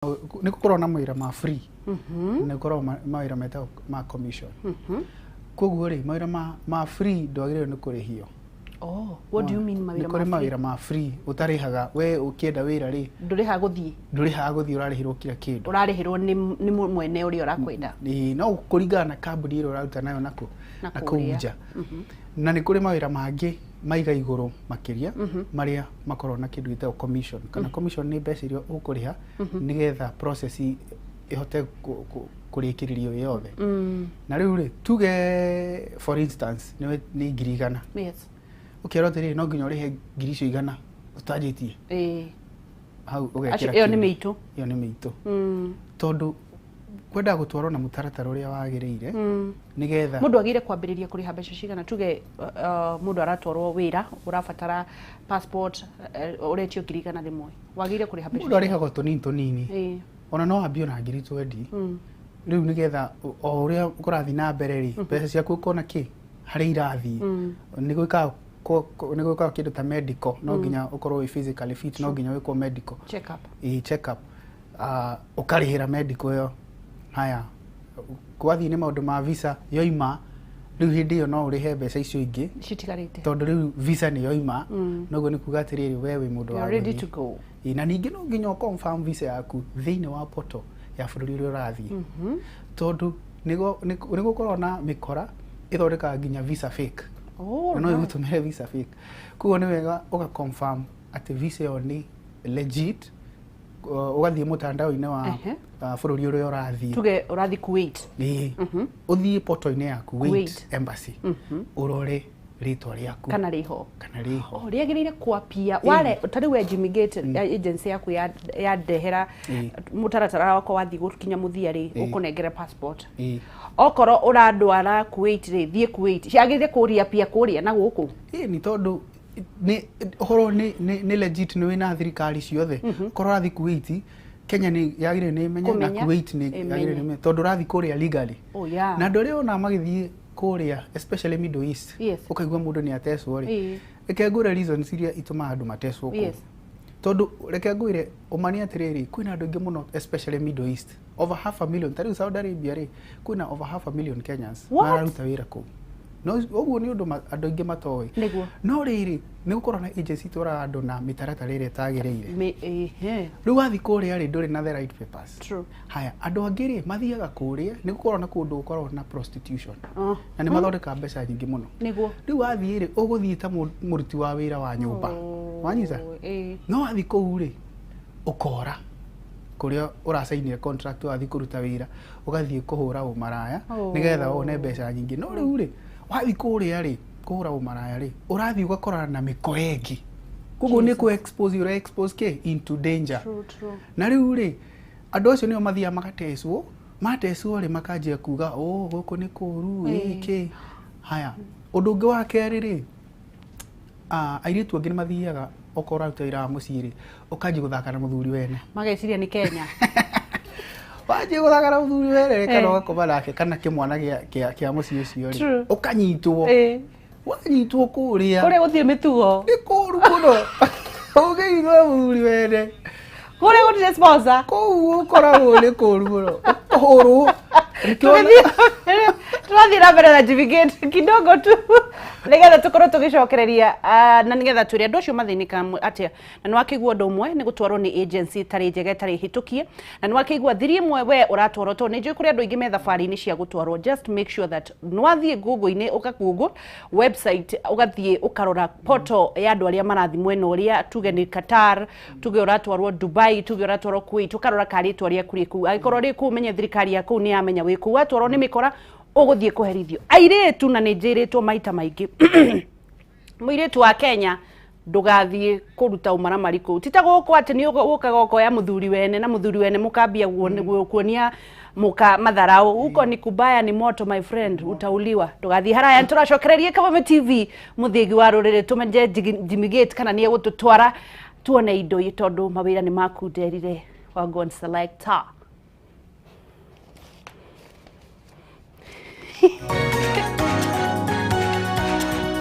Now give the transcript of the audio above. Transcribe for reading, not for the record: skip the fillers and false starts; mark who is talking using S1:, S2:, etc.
S1: Niko korona mawira ma free. Niko korona mawira meta ma commission. Koguo ri mawira ma free ndwagire ni kurihio.
S2: Oh, what do you mean mawira ma free?
S1: Niko mawira ma free utarihaga we ukienda wira ri.
S2: Nduriha guthii.
S1: Nduriha guthii urarihirwo kira kindu.
S2: Urarihirwo ni mwene uri urakwenda.
S1: Ni no kuringana na kambuni iro uraruta nayo nako. Nakuja. Na ni kuri mawira mangi maiga iguru makiria maria makorwo na kindu gitao commission kana commission ni mbeca irio ukuriha nigetha process ihote kurikiririo yothe na riu ri tuge for instance ni ngiri 100
S2: yes
S1: ukero tiri no nginya urihe ngiri icio 100 utajitie hau ugekira
S2: iyo ni mitu
S1: tondu kwenda gutwarwo na mutaratara uria wagiriire nigetha
S2: mundu agire kwambiriria kuriha mbeca cigana tuge mundu aratwarwo wira urabatara passport uretio ngiri 100 rimwe wagire kuriha mbeca
S1: mundu arihaga tunini ona no ambio na ngiri 20 riu nigetha o uria ukurathi na mbere ri mbeca ciaku ukona ki hari irathi niguika kindu ta medical no nginya ukorwo physically fit no nginya wiko medical check up ukarihira medical yo haya kwathi ni maundu ma visa yoima riu hindi yo no urihe mbeca icio ingi
S2: citigarite
S1: tondu riu visa ni yoima noguo ni kuga atiriri wewe mundu wa
S2: ready to go
S1: na ningi no nginya confirm visa yaku thiini wa portal ya bururi uria urathi tondu nigo korona mikora ithondeka nginya visa fake no igutumire visa fake kuo ni wega uga confirm ati visa yo ni legit ugathie mutandao-ini wa bururi uria urathi
S2: tuge urathi Kuwait
S1: uthie portal-ini ya Kuwait embassy urore ritwa riaku
S2: kana riho riagirire kwapia wale tari we Gait agency yaku ya dehera mutaratara wako wathi gukinya muthia ri ukunengere passport okoro urandwara Kuwait ri thie Kuwait ciagirire kuria pia kuria na guku
S1: ni tondu ni horo ni legit ni wina thirikari ciothe korwo rathi Kuwait Kenya ni yagire ni menya na Kuwait ni yagire ni tondu rathi kuria legally na ndore ona magithie kuria especially Middle East ukaigwa mundu ni ateswo ri reke ngure reasons iria ituma andu mateswo ku tondu reke ngure umani atiriri kwina andu ingi muno especially Middle East over 500,000 tari Saudi Arabia ri kwina over 500,000 Kenyans mararuta wira ku no oguo ni undu andu ingi matoi no riri ni gukorwo na agency twara andu na mitaratara ire tagiriire riu wathi kuria ri nduri na the right papers
S2: true
S1: haya andu angi ri mathiaga kuria ni gukorwo na kundu gukorwo na prostitution na ni mathondeka mbeca nyingi muno riu wathi ri uguthii ta muruti wa wira wa nyumba wanyiza no wathi kuu ri ukora kuria urasainire contract wathi kuruta wira ugathii kuhura umaraya nigetha one mbeca nyingi no riu ri wathi kuria ri kuhura umaraya ri urathi ugakorana na mikoengi kuguo ni ku expose ke into danger na riu ri andu acio nio mathia mateswo ri makanjia kuga guku ni kuru iki haya undu ungi wa keri ri airitu angi ni mathiaga okora ruta ira mucii ri ukanjia guthaka na muthuri wene
S2: mageciria ni Kenya
S1: waje guthaka na muthuri wene kana ugakoma nake kana kimwana kia mucii ucio ri ukanyitwo wanyitwo kuria
S2: guthie mitugo
S1: ni kuru muno ugeirwo muthuri wene
S2: kuria gutire sponsor
S1: kuu ukoragwo ni kuru muno huru
S2: turathira mbere na Gait kidogo tu nigetha tukorwo tugicokereria na nigetha turia andu acio mathinika atia na nwakigwa ndu umwe ni gutwarwo ni agency tari njega tari hitukie na nwakigwa thiri imwe we uratwarwo to ni njui kuri andu ingi me thabari-ini cia gutwarwo just make sure that nwathie Google-ini uka-google website ugathie ukarora portal ya andu aria marathi mwena uria tuge ni Qatar tuge uratwarwo Dubai tuge uratwarwo Kuwait ukarora karitwa ria kuri ku agikorwo ri ku menye thirikari ya ku ni amenya wi ku watwarwo ni mikora uguthie kuherithio airetu na ni njiritwo maita maingi muiretu wa Kenya ndugathie kuruta umaramari ku titaguko ati ni ukaga ukoya muthuri wene na muthuri wene mukambia kuonia muka matharau uko ni kubaya ni moto my friend utauliwa ndugathie haraya turacokererie Kameme TV muthigi wa rurire tumenje Gait kana ni egututwara tuone indo itondu mawira ni makunderire wa Gon Selector